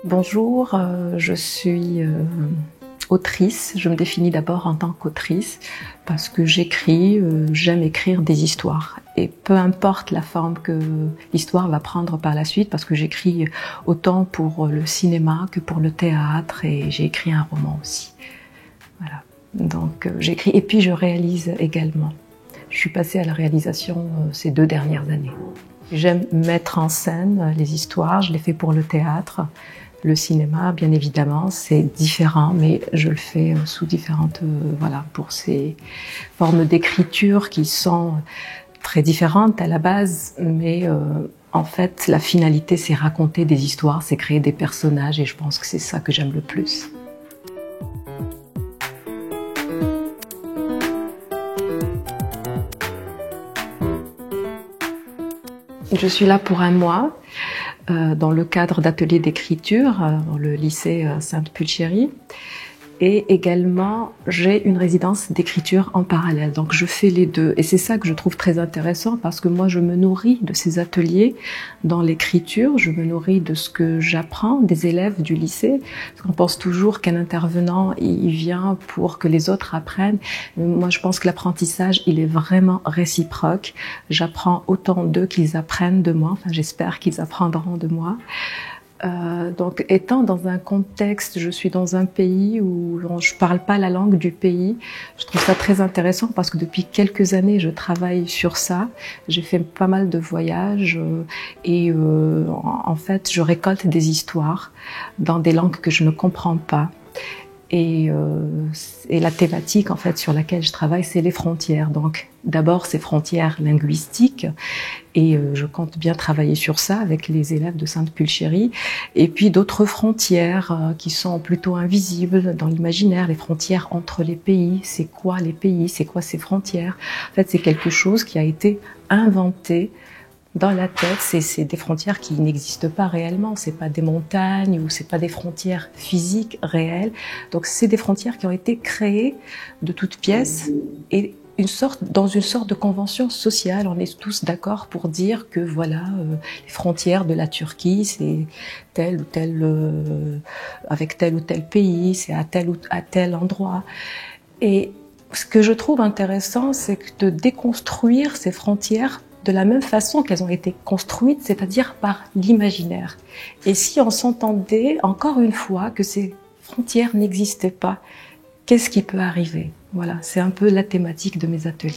Bonjour, je suis autrice. Je me définis d'abord en tant qu'autrice parce que j'écris, j'aime écrire des histoires. Et peu importe la forme que l'histoire va prendre par la suite, parce que j'écris autant pour le cinéma que pour le théâtre, et j'ai écrit un roman aussi. Voilà. Donc j'écris et puis je réalise également. Je suis passée à la réalisation ces 2 dernières années. J'aime mettre en scène les histoires, je les fais pour le théâtre. Le cinéma, bien évidemment, c'est différent, mais je le fais sous différentes, pour ces formes d'écriture qui sont très différentes à la base, mais en fait, la finalité, c'est raconter des histoires, c'est créer des personnages, et je pense que c'est ça que j'aime le plus. Je suis là pour 1 mois, dans le cadre d'ateliers d'écriture dans le lycée Sainte-Pulchérie. Et également, j'ai une résidence d'écriture en parallèle. Donc je fais les deux. Et c'est ça que je trouve très intéressant, parce que moi, je me nourris de ces ateliers dans l'écriture. Je me nourris de ce que j'apprends des élèves du lycée. Parce qu'on pense toujours qu'un intervenant, il vient pour que les autres apprennent. Moi, je pense que l'apprentissage, il est vraiment réciproque. J'apprends autant d'eux qu'ils apprennent de moi. Enfin, j'espère qu'ils apprendront de moi. Donc, étant dans un contexte, je suis dans un pays où je parle pas la langue du pays. Je trouve ça très intéressant parce que depuis quelques années, je travaille sur ça. J'ai fait pas mal de voyages et en fait, je récolte des histoires dans des langues que je ne comprends pas. Et la thématique en fait sur laquelle je travaille, c'est les frontières. Donc d'abord ces frontières linguistiques, et je compte bien travailler sur ça avec les élèves de Sainte-Pulchérie. Et puis d'autres frontières qui sont plutôt invisibles dans l'imaginaire, les frontières entre les pays. C'est quoi les pays? C'est quoi ces frontières? En fait, c'est quelque chose qui a été inventé dans la tête. C'est des frontières qui n'existent pas réellement. C'est pas des montagnes ou c'est pas des frontières physiques réelles. Donc c'est des frontières qui ont été créées de toutes pièces et dans une sorte de convention sociale. On est tous d'accord pour dire que voilà, les frontières de la Turquie, c'est tel ou tel, avec tel ou tel pays, c'est à tel ou à tel endroit. Et ce que je trouve intéressant, c'est de déconstruire ces frontières de la même façon qu'elles ont été construites, c'est-à-dire par l'imaginaire. Et si on s'entendait, encore une fois, que ces frontières n'existaient pas, qu'est-ce qui peut arriver? Voilà, c'est un peu la thématique de mes ateliers.